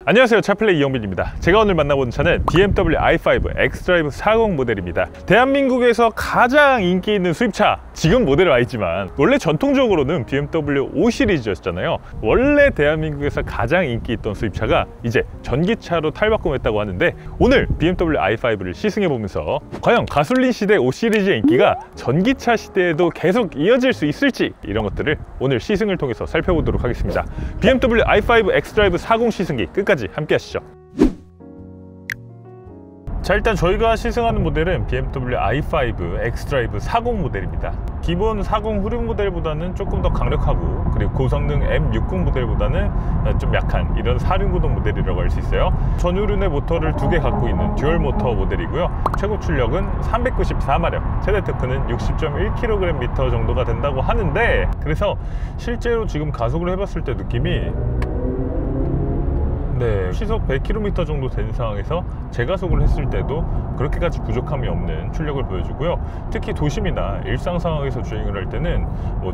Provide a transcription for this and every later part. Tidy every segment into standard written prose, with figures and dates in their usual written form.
안녕하세요, 차플레이 이영빈입니다. 제가 오늘 만나본 차는 BMW i5 xDrive 40 모델입니다. 대한민국에서 가장 인기 있는 수입차, 지금 모델은 아니지만 원래 전통적으로는 BMW 5 시리즈였잖아요. 원래 대한민국에서 가장 인기 있던 수입차가 이제 전기차로 탈바꿈했다고 하는데, 오늘 BMW i5를 시승해보면서 과연 가솔린 시대 5 시리즈의 인기가 전기차 시대에도 계속 이어질 수 있을지, 이런 것들을 오늘 시승을 통해서 살펴보도록 하겠습니다. BMW i5 xDrive 40 시승기 끝까지 함께 하시죠. 자, 일단 저희가 시승하는 모델은 BMW i5 xDrive 40 모델입니다. 기본 40 후륜 모델보다는 조금 더 강력하고, 그리고 고성능 M60 모델보다는 좀 약한 이런 4륜 구동 모델이라고 할 수 있어요. 전후륜의 모터를 2개 갖고 있는 듀얼 모터 모델이고요. 최고 출력은 394마력, 최대 토크는 60.1kgm 정도가 된다고 하는데, 그래서 실제로 지금 가속을 해봤을 때 느낌이 시속 100km 정도 된 상황에서 제가속을 했을 때도 그렇게까지 부족함이 없는 출력을 보여주고요. 특히 도심이나 일상 상황에서 주행을 할 때는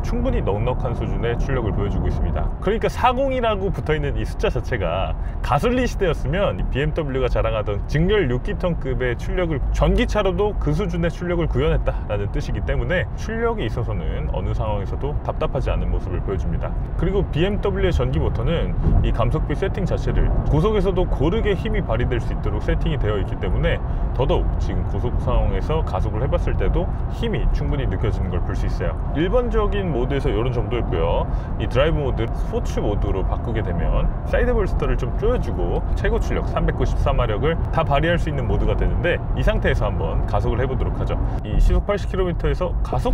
충분히 넉넉한 수준의 출력을 보여주고 있습니다. 그러니까 40이라고 붙어있는 이 숫자 자체가 가솔린 시대였으면 BMW가 자랑하던 직렬 6기통급의 출력을 전기차로도 그 수준의 출력을 구현했다라는 뜻이기 때문에 출력에 있어서는 어느 상황에서도 답답하지 않은 모습을 보여줍니다. 그리고 BMW의 전기 모터는 이 감속비 세팅 자체를 고속에서도 고르게 힘이 발휘될 수 있도록 세팅이 되어 있기 때문에 더더욱 지금 고속 상황에서 가속을 해봤을 때도 힘이 충분히 느껴지는 걸 볼 수 있어요. 일반적인 모드에서 이런 정도였고요. 이 드라이브 모드 스포츠 모드로 바꾸게 되면 사이드 볼스터를 좀 조여주고 최고 출력 394마력을 다 발휘할 수 있는 모드가 되는데, 이 상태에서 한번 가속을 해보도록 하죠. 이 시속 80km에서 가속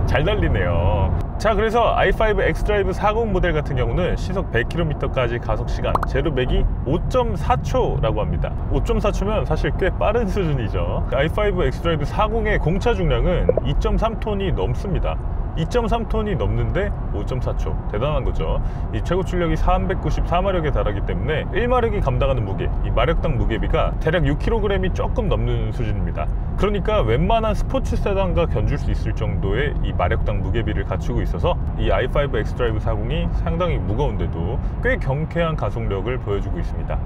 잘 달리네요. 자, 그래서 i5 xDrive 40 모델 같은 경우는 시속 100km까지 가속시간 제로백이 5.4초라고 합니다. 5.4초면 사실 꽤 빠른 수준이죠. i5 xDrive 40의 공차 중량은 2.3톤이 넘습니다. 2.3톤이 넘는데 5.4초, 대단한 거죠. 이 최고 출력이 394마력에 달하기 때문에 1마력이 감당하는 무게, 이 마력당 무게비가 대략 6kg이 조금 넘는 수준입니다. 그러니까 웬만한 스포츠 세단과 견줄 수 있을 정도의 이 마력당 무게비를 갖추고 있어서 이 i5 xDrive 40이 상당히 무거운데도 꽤 경쾌한 가속력을 보여주고 있습니다.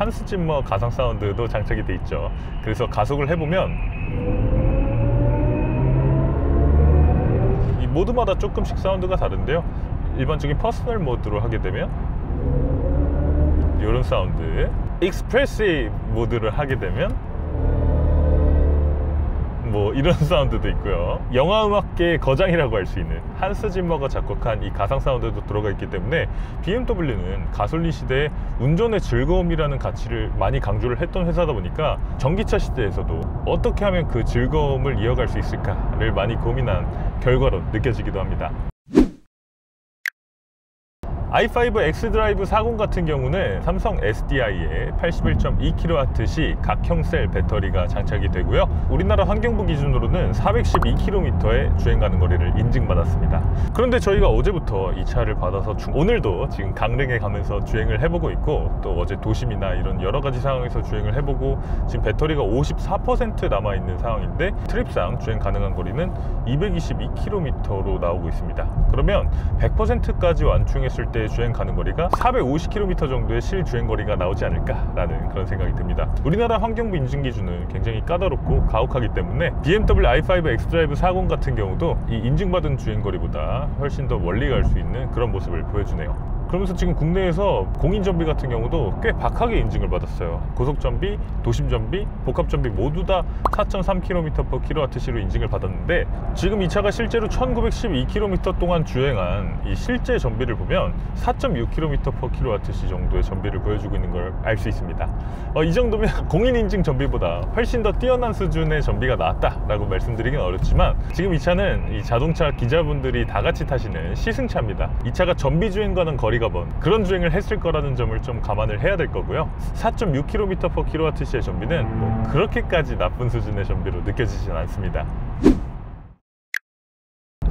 한스 짐머 가상 사운드도 장착이 돼 있죠. 그래서 가속을 해보면 모드마다 조금씩 사운드가 다른데요. 일반적인 퍼스널 모드로 하게 되면 이런 사운드, 익스프레시브 모드를 하게 되면 이런 사운드도 있고요. 영화 음악계의 거장이라고 할 수 있는 한스 짐머가 작곡한 이 가상 사운드도 들어가 있기 때문에 BMW는 가솔린 시대에 운전의 즐거움이라는 가치를 많이 강조를 했던 회사다 보니까 전기차 시대에서도 어떻게 하면 그 즐거움을 이어갈 수 있을까를 많이 고민한 결과로 느껴지기도 합니다. i5 xDrive 40 같은 경우는 삼성 SDI에 81.2kWh 각형 셀 배터리가 장착이 되고요. 우리나라 환경부 기준으로는 412km의 주행 가능 거리를 인증받았습니다. 그런데 저희가 어제부터 이 차를 받아서 오늘도 지금 강릉에 가면서 주행을 해보고 있고, 또 어제 도심이나 이런 여러 가지 상황에서 주행을 해보고 지금 배터리가 54% 남아있는 상황인데, 트립상 주행 가능한 거리는 222km로 나오고 있습니다. 그러면 100%까지 완충했을 때 주행 가능 거리가 450km 정도의 실주행 거리가 나오지 않을까라는 그런 생각이 듭니다. 우리나라 환경부 인증 기준은 굉장히 까다롭고 가혹하기 때문에 BMW i5 xDrive 40 같은 경우도 이 인증받은 주행 거리보다 훨씬 더 멀리 갈 수 있는 그런 모습을 보여주네요. 그러면서 지금 국내에서 공인정비 같은 경우도 꽤 박하게 인증을 받았어요. 고속정비, 도심정비, 복합정비 모두 다 4.3km/kWh로 인증을 받았는데, 지금 이 차가 실제로 1912km 동안 주행한 이 실제 정비를 보면 4.6km/kWh 정도의 정비를 보여주고 있는 걸 알 수 있습니다. 이 정도면 공인인증 정비보다 훨씬 더 뛰어난 수준의 정비가 나왔다라고 말씀드리긴 어렵지만, 지금 이 차는 이 자동차 기자분들이 다 같이 타시는 시승차입니다. 이 차가 정비 주행과는 거리가 먼 그런 주행을 했을 거라는 점을 좀 감안을 해야 될 거고요. 4.6km/kWh의 정비는 그렇게까지 나쁜 수준의 정비로 느껴지진 않습니다.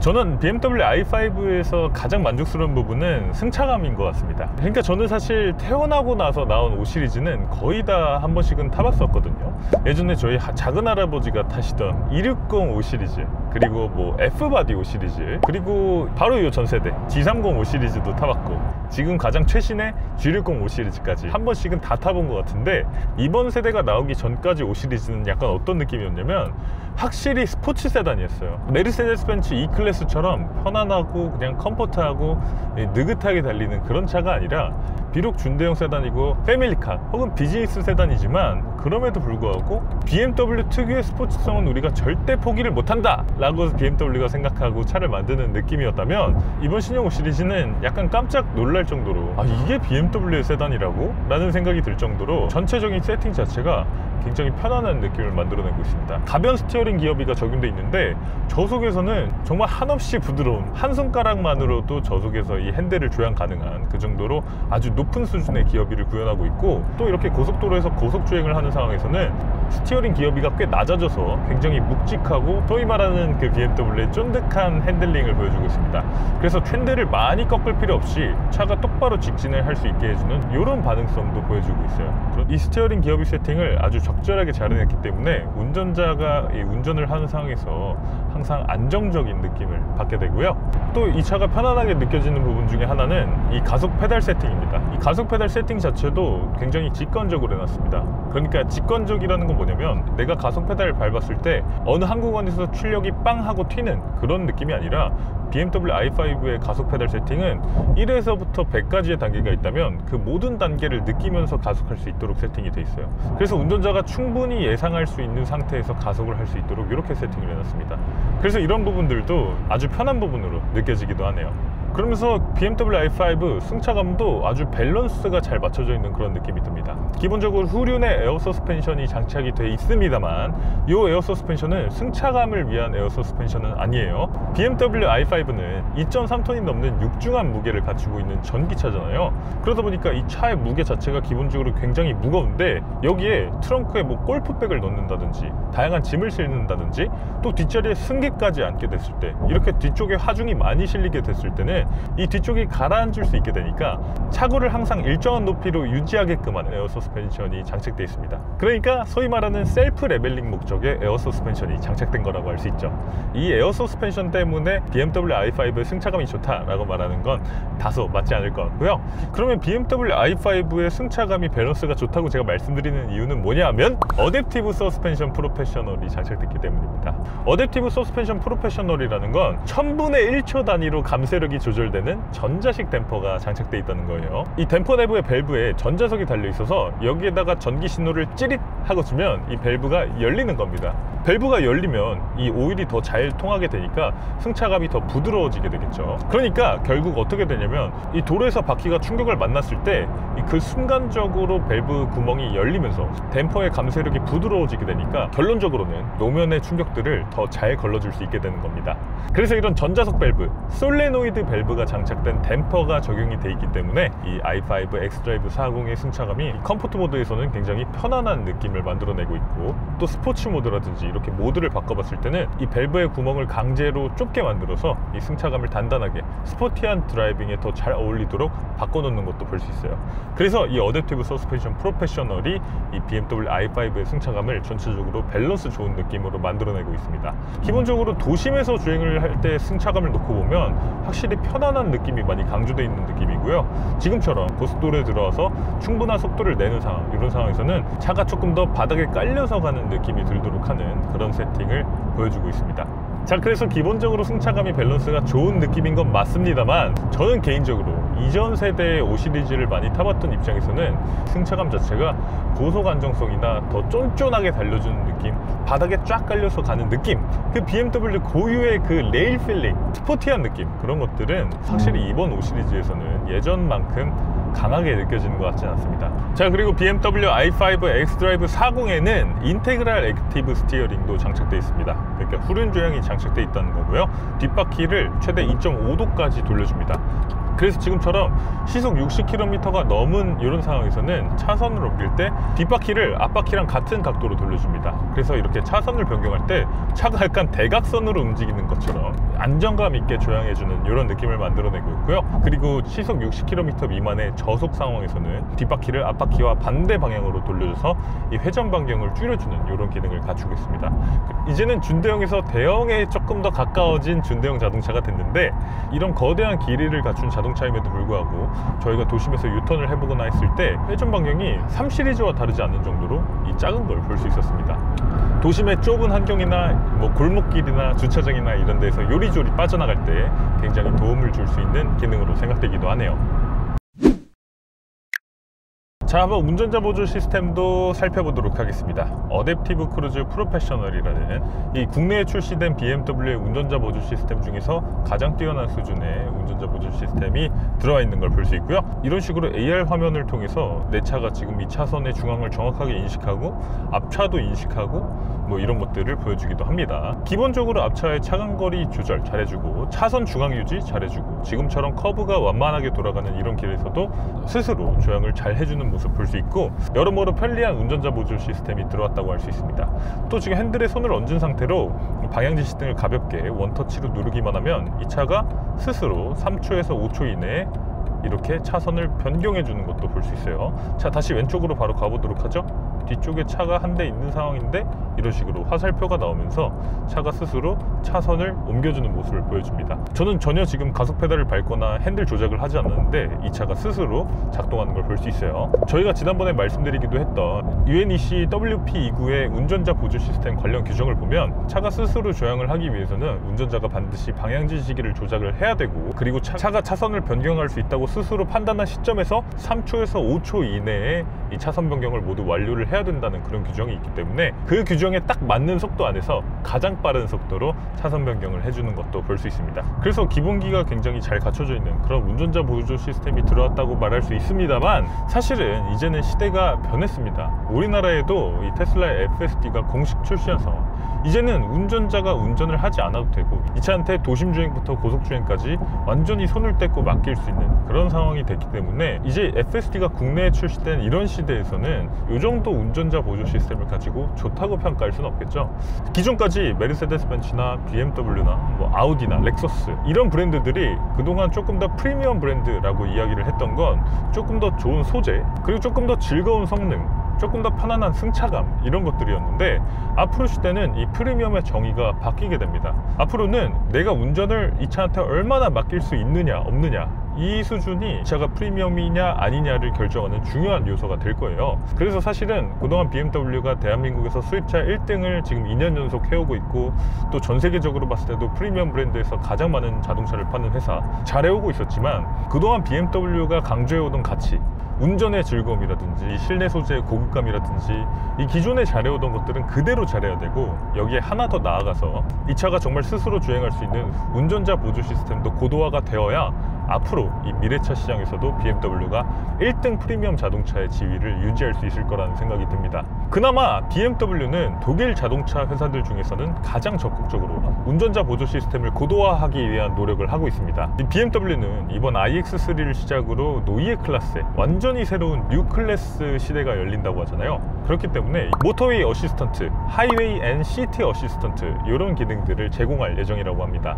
저는 BMW i5에서 가장 만족스러운 부분은 승차감인 것 같습니다. 그러니까 저는 사실 태어나고 나서 나온 5 시리즈는 거의 다 한 번씩은 타봤었거든요. 예전에 저희 작은 할아버지가 타시던 260 5 시리즈, 그리고 뭐 F바디 5 시리즈, 그리고 바로 이 전 세대 G30 5 시리즈도 타봤고, 지금 가장 최신의 G60 5 시리즈까지 한 번씩은 다 타본 것 같은데, 이번 세대가 나오기 전까지 5 시리즈는 약간 어떤 느낌이었냐면 확실히 스포츠 세단이었어요. 메르세데스 벤츠 E클래스처럼 편안하고 그냥 컴포트하고 느긋하게 달리는 그런 차가 아니라, 비록 준대형 세단이고 패밀리카 혹은 비즈니스 세단이지만 그럼에도 불구하고 BMW 특유의 스포츠성은 우리가 절대 포기를 못한다 라고 BMW가 생각하고 차를 만드는 느낌이었다면, 이번 신형 5 시리즈는 약간 깜짝 놀랄 정도로 아, 이게 BMW의 세단이라고? 라는 생각이 들 정도로 전체적인 세팅 자체가 굉장히 편안한 느낌을 만들어내고 있습니다. 가변 스티어링 기어비가 적용돼 있는데 저속에서는 정말 한없이 부드러운, 한 손가락만으로도 저속에서 이 핸들을 조향 가능한 그 정도로 아주 높은 수준의 기어비를 구현하고 있고, 또 이렇게 고속도로에서 고속주행을 하는 상황에서는 스티어링 기어비가 꽤 낮아져서 굉장히 묵직하고 소위 말하는 그 BMW의 쫀득한 핸들링을 보여주고 있습니다. 그래서 핸들을 많이 꺾을 필요 없이 차가 똑바로 직진을 할 수 있게 해주는 이런 반응성도 보여주고 있어요. 이 스티어링 기어비 세팅을 아주 적절하게 잘 해냈기 때문에 운전자가 이 운전을 하는 상황에서 항상 안정적인 느낌을 받게 되고요. 또 이 차가 편안하게 느껴지는 부분 중에 하나는 이 가속 페달 세팅입니다. 이 가속 페달 세팅 자체도 굉장히 직관적으로 해놨습니다. 그러니까 직관적이라는 건 뭐냐면, 내가 가속 페달을 밟았을 때 어느 한 구간에서 출력이 빵 하고 튀는 그런 느낌이 아니라, BMW i5의 가속 페달 세팅은 1에서부터 100까지의 단계가 있다면 그 모든 단계를 느끼면서 가속할 수 있도록 세팅이 돼 있어요. 그래서 운전자가 충분히 예상할 수 있는 상태에서 가속을 할 수 있도록 이렇게 세팅을 해놨습니다. 그래서 이런 부분들도 아주 편한 부분으로 느껴지기도 하네요. 그러면서 BMW i5 승차감도 아주 밸런스가 잘 맞춰져 있는 그런 느낌이 듭니다. 기본적으로 후륜에 에어 서스펜션이 장착이 돼 있습니다만, 이 에어 서스펜션은 승차감을 위한 에어 서스펜션은 아니에요. BMW i5는 2.3톤이 넘는 육중한 무게를 갖추고 있는 전기차잖아요. 그러다 보니까 이 차의 무게 자체가 기본적으로 굉장히 무거운데, 여기에 트렁크에 뭐 골프백을 넣는다든지 다양한 짐을 실는다든지, 또 뒷자리에 승객까지 앉게 됐을 때, 이렇게 뒤쪽에 하중이 많이 실리게 됐을 때는 이 뒤쪽이 가라앉을 수 있게 되니까 차고를 항상 일정한 높이로 유지하게끔 하는 에어 서스펜션이 장착되어 있습니다. 그러니까 소위 말하는 셀프 레벨링 목적의 에어 서스펜션이 장착된 거라고 할 수 있죠. 이 에어 서스펜션 때문에 BMW i5의 승차감이 좋다라고 말하는 건 다소 맞지 않을 것 같고요. 그러면 BMW i5의 승차감이 밸런스가 좋다고 제가 말씀드리는 이유는 뭐냐면, 어댑티브 서스펜션 프로페셔널이 장착됐기 때문입니다. 어댑티브 서스펜션 프로페셔널이라는 건 1000분의 1초 단위로 감쇄력이 조절되는 전자식 댐퍼가 장착되어 있다는 거예요. 이 댐퍼 내부의 밸브에 전자석이 달려 있어서 여기에다가 전기 신호를 찌릿 하고 주면 이 밸브가 열리는 겁니다. 밸브가 열리면 이 오일이 더 잘 통하게 되니까 승차감이 더 부드러워지게 되겠죠. 그러니까 결국 어떻게 되냐면, 이 도로에서 바퀴가 충격을 만났을 때 그 순간적으로 밸브 구멍이 열리면서 댐퍼의 감쇄력이 부드러워지게 되니까 결론적으로는 노면의 충격들을 더 잘 걸러줄 수 있게 되는 겁니다. 그래서 이런 전자석 밸브, 솔레노이드 밸브가 장착된 댐퍼가 적용이 돼 있기 때문에 이 i5 xDrive 40의 승차감이 컴포트 모드에서는 굉장히 편안한 느낌을 만들어내고 있고, 또 스포츠 모드라든지 이렇게 모드를 바꿔봤을 때는 이 밸브의 구멍을 강제로 좁게 만들어서 이 승차감을 단단하게 스포티한 드라이빙에 더 잘 어울리도록 바꿔놓는 것도 볼 수 있어요. 그래서 이 어댑티브 서스펜션 프로페셔널이 이 BMW i5의 승차감을 전체적으로 밸런스 좋은 느낌으로 만들어내고 있습니다. 기본적으로 도심에서 주행을 할 때 승차감을 놓고 보면 확실히 편안한 느낌이 많이 강조되어 있는 느낌이고요. 지금처럼 고속도로에 들어와서 충분한 속도를 내는 상황, 이런 상황에서는 차가 조금 더 바닥에 깔려서 가는 느낌이 들도록 하는 그런 세팅을 보여주고 있습니다. 자, 그래서 기본적으로 승차감이 밸런스가 좋은 느낌인 건 맞습니다만, 저는 개인적으로 이전 세대의 5 시리즈를 많이 타봤던 입장에서는 승차감 자체가 고속 안정성이나 더 쫀쫀하게 달려주는 느낌, 바닥에 쫙 깔려서 가는 느낌, 그 BMW 고유의 그 레일 필링, 스포티한 느낌, 그런 것들은 확실히 이번 5 시리즈에서는 예전만큼 강하게 느껴지는 것 같지는 않습니다. 자, 그리고 BMW i5 xDrive 40에는 인테그랄 액티브 스티어링도 장착되어 있습니다. 그러니까 후륜 조향이 장착되어 있다는 거고요. 뒷바퀴를 최대 2.5도까지 돌려줍니다. 그래서 지금처럼 시속 60km가 넘은 이런 상황에서는 차선을 옮길 때 뒷바퀴를 앞바퀴랑 같은 각도로 돌려줍니다. 그래서 이렇게 차선을 변경할 때 차가 약간 대각선으로 움직이는 것처럼 안정감 있게 조향해주는 이런 느낌을 만들어내고 있고요. 그리고 시속 60km 미만의 저속 상황에서는 뒷바퀴를 앞바퀴와 반대 방향으로 돌려줘서 이 회전 반경을 줄여주는 이런 기능을 갖추고 있습니다. 이제는 준대형에서 대형에 조금 더 가까워진 준대형 자동차가 됐는데, 이런 거대한 길이를 갖춘 자동차임에도 불구하고 저희가 도심에서 유턴을 해보거나 했을 때 회전 반경이 3 시리즈와 다르지 않는 정도로 이 작은 걸 볼 수 있었습니다. 도심의 좁은 환경이나 골목길이나 주차장이나 이런 데서 요리조리 빠져나갈 때 굉장히 도움을 줄 수 있는 기능으로 생각되기도 하네요. 자, 한번 운전자 보조 시스템도 살펴보도록 하겠습니다. 어댑티브 크루즈 프로페셔널이라는 이 국내에 출시된 BMW의 운전자 보조 시스템 중에서 가장 뛰어난 수준의 운전자 보조 시스템이 들어와 있는 걸 볼 수 있고요. 이런 식으로 AR 화면을 통해서 내 차가 지금 이 차선의 중앙을 정확하게 인식하고 앞차도 인식하고 이런 것들을 보여주기도 합니다. 기본적으로 앞차의 차간거리 조절 잘해주고 차선 중앙 유지 잘해주고 지금처럼 커브가 완만하게 돌아가는 이런 길에서도 스스로 조향을 잘 해주는 모습 볼 수 있고, 여러모로 편리한 운전자 보조 시스템이 들어왔다고 할 수 있습니다. 또 지금 핸들에 손을 얹은 상태로 방향지 시등을 가볍게 원터치로 누르기만 하면 이 차가 스스로 3초에서 5초 이내에 이렇게 차선을 변경해 주는 것도 볼 수 있어요. 자, 다시 왼쪽으로 바로 가보도록 하죠. 뒤쪽에 차가 한 대 있는 상황인데 이런 식으로 화살표가 나오면서 차가 스스로 차선을 옮겨주는 모습을 보여줍니다. 저는 전혀 지금 가속 페달을 밟거나 핸들 조작을 하지 않았는데 이 차가 스스로 작동하는 걸 볼 수 있어요. 저희가 지난번에 말씀드리기도 했던 UNEC WP29의 운전자 보조 시스템 관련 규정을 보면 차가 스스로 조향을 하기 위해서는 운전자가 반드시 방향지 시기를 조작을 해야 되고, 그리고 차가 차선을 변경할 수 있다고 스스로 판단한 시점에서 3초에서 5초 이내에 이 차선 변경을 모두 완료를 해야 된다는 그런 규정이 있기 때문에 그 규정에 딱 맞는 속도 안에서 가장 빠른 속도로 차선 변경을 해주는 것도 볼 수 있습니다. 그래서 기본기가 굉장히 잘 갖춰져 있는 그런 운전자 보조 시스템이 들어왔다고 말할 수 있습니다만, 사실은 이제는 시대가 변했습니다. 우리나라에도 이 테슬라의 FSD가 공식 출시한 상황, 이제는 운전자가 운전을 하지 않아도 되고 이 차한테 도심주행부터 고속주행까지 완전히 손을 떼고 맡길 수 있는 그런 상황이 됐기 때문에 이제 FSD가 국내에 출시된 이런 시대에서는 이 정도 운전자 보조 시스템을 가지고 좋다고 평가할 수는 없겠죠. 기존까지 메르세데스 벤츠나 BMW나 아우디나 렉서스 이런 브랜드들이 그동안 조금 더 프리미엄 브랜드라고 이야기를 했던 건 조금 더 좋은 소재, 그리고 조금 더 즐거운 성능, 조금 더 편안한 승차감, 이런 것들이었는데 앞으로 시대는 이 프리미엄의 정의가 바뀌게 됩니다. 앞으로는 내가 운전을 이 차한테 얼마나 맡길 수 있느냐 없느냐, 이 수준이 이 차가 프리미엄이냐 아니냐를 결정하는 중요한 요소가 될 거예요. 그래서 사실은 그동안 BMW가 대한민국에서 수입차 1등을 지금 2년 연속 해오고 있고, 또 전 세계적으로 봤을 때도 프리미엄 브랜드에서 가장 많은 자동차를 파는 회사, 잘해오고 있었지만 그동안 BMW가 강조해오던 가치, 운전의 즐거움이라든지 실내 소재의 고급감이라든지 이 기존에 잘해오던 것들은 그대로 잘해야 되고, 여기에 하나 더 나아가서 이 차가 정말 스스로 주행할 수 있는 운전자 보조 시스템도 고도화가 되어야 앞으로 이 미래차 시장에서도 BMW가 1등 프리미엄 자동차의 지위를 유지할 수 있을 거라는 생각이 듭니다. 그나마 BMW는 독일 자동차 회사들 중에서는 가장 적극적으로 운전자 보조 시스템을 고도화하기 위한 노력을 하고 있습니다. 이 BMW는 이번 iX3를 시작으로 노이에 클래스에 완전히 새로운 뉴 클래스 시대가 열린다고 하잖아요. 그렇기 때문에 모터웨이 어시스턴트, 하이웨이 앤 시티 어시스턴트 이런 기능들을 제공할 예정이라고 합니다.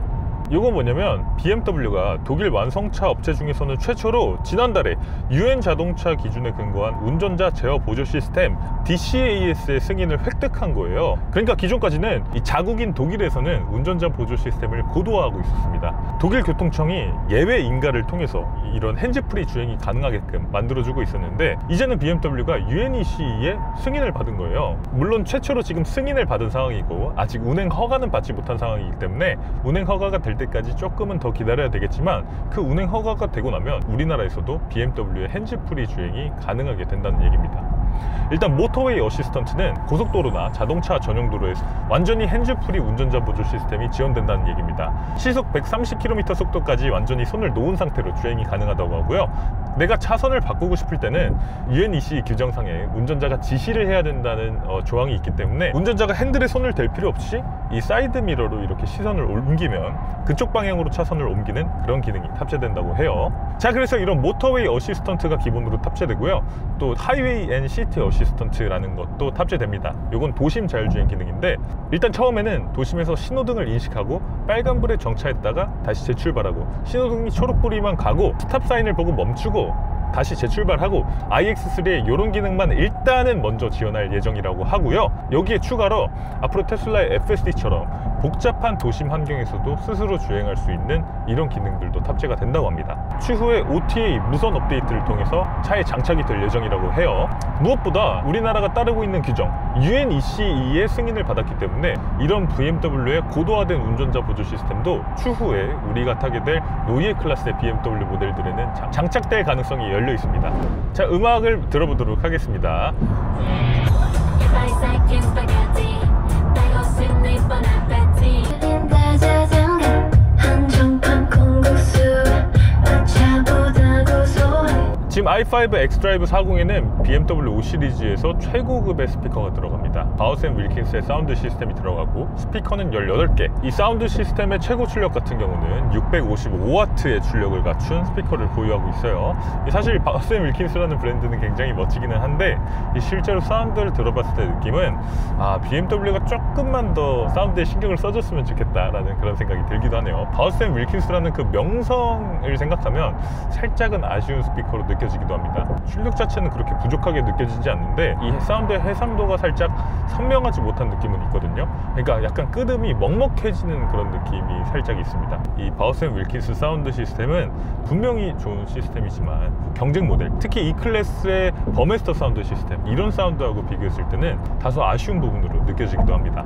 이건 뭐냐면 BMW가 독일 완성차 업체 중에서는 최초로 지난달에 UN 자동차 기준에 근거한 운전자 제어 보조 시스템 DCAS의 승인을 획득한 거예요. 그러니까 기존까지는 이 자국인 독일에서는 운전자 보조 시스템을 고도화하고 있었습니다. 독일 교통청이 예외 인가를 통해서 이런 핸즈프리 주행이 가능하게끔 만들어주고 있었는데, 이제는 BMW가 UNEC의 승인을 받은 거예요. 물론 최초로 지금 승인을 받은 상황이고 아직 운행 허가는 받지 못한 상황이기 때문에 운행 허가가 될 때까지 조금은 더 기다려야 되겠지만, 그 운행 허가가 되고 나면 우리나라에서도 BMW의 핸즈프리 주행이 가능하게 된다는 얘기입니다. 일단 모터웨이 어시스턴트는 고속도로나 자동차 전용 도로에서 완전히 핸즈프리 운전자 보조 시스템이 지원된다는 얘기입니다. 시속 130km 속도까지 완전히 손을 놓은 상태로 주행이 가능하다고 하고요. 내가 차선을 바꾸고 싶을 때는 UNEC 규정상에 운전자가 지시를 해야 된다는 조항이 있기 때문에 운전자가 핸들에 손을 댈 필요 없이 이 사이드 미러로 이렇게 시선을 옮기면 그쪽 방향으로 차선을 옮기는 그런 기능이 탑재된다고 해요. 자, 그래서 이런 모터웨이 어시스턴트가 기본으로 탑재되고요. 또 하이웨이 앤 시티 어시스턴트라는 것도 탑재됩니다. 이건 도심 자율주행 기능인데, 일단 처음에는 도심에서 신호등을 인식하고 빨간불에 정차했다가 다시 재출발하고, 신호등이 초록불이만 가고 스탑 사인을 보고 멈추고 다시 재출발하고, iX3에 이런 기능만 일단은 먼저 지원할 예정이라고 하고요. 여기에 추가로 앞으로 테슬라의 FSD처럼 복잡한 도심 환경에서도 스스로 주행할 수 있는 이런 기능들도 탑재가 된다고 합니다. 추후에 OTA 무선 업데이트를 통해서 차에 장착이 될 예정이라고 해요. 무엇보다 우리나라가 따르고 있는 규정 UNECE의 승인을 받았기 때문에 이런 BMW의 고도화된 운전자 보조 시스템도 추후에 우리가 타게 될 노예 클래스의 BMW 모델들에는 장착될 가능성이 열려 있습니다. 자, 음악을 들어보도록 하겠습니다. 지금 i5 xDrive 40에는 BMW 5 시리즈에서 최고급의 스피커가 들어갑니다. 바우센 윌킨스의 사운드 시스템이 들어가고, 스피커는 18개. 이 사운드 시스템의 최고 출력 같은 경우는 655W의 출력을 갖춘 스피커를 보유하고 있어요. 사실 바우센 윌킨스라는 브랜드는 굉장히 멋지기는 한데, 실제로 사운드를 들어봤을 때 느낌은 BMW가 조금만 더 사운드에 신경을 써줬으면 좋겠다라는 그런 생각이 들기도 하네요. 바우센 윌킨스라는 그 명성을 생각하면 살짝은 아쉬운 스피커로 느껴집니다. 기도 합니다. 출력 자체는 그렇게 부족하게 느껴지지 않는데 이 사운드의 해상도가 살짝 선명하지 못한 느낌은 있거든요. 그러니까 약간 끄듬이 먹먹해지는 그런 느낌이 살짝 있습니다. 이 바우센 윌킨스 사운드 시스템은 분명히 좋은 시스템이지만 경쟁 모델, 특히 E 클래스의 버메스터 사운드 시스템, 이런 사운드하고 비교했을 때는 다소 아쉬운 부분으로 느껴지기도 합니다.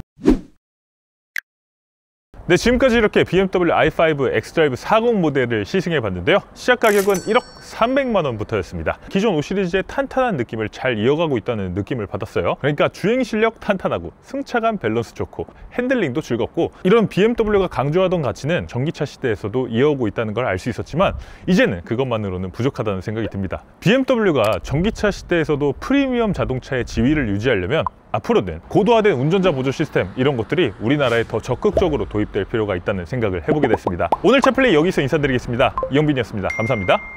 네, 지금까지 이렇게 BMW i5 xDrive 40 모델을 시승해 봤는데요. 시작 가격은 1억 300만 원부터였습니다. 기존 5 시리즈의 탄탄한 느낌을 잘 이어가고 있다는 느낌을 받았어요. 그러니까 주행 실력 탄탄하고 승차감 밸런스 좋고 핸들링도 즐겁고, 이런 BMW가 강조하던 가치는 전기차 시대에서도 이어오고 있다는 걸 알 수 있었지만 이제는 그것만으로는 부족하다는 생각이 듭니다. BMW가 전기차 시대에서도 프리미엄 자동차의 지위를 유지하려면 앞으로는 고도화된 운전자 보조 시스템, 이런 것들이 우리나라에 더 적극적으로 도입될 필요가 있다는 생각을 해보게 됐습니다. 오늘 차플레이 여기서 인사드리겠습니다. 이영빈이었습니다. 감사합니다.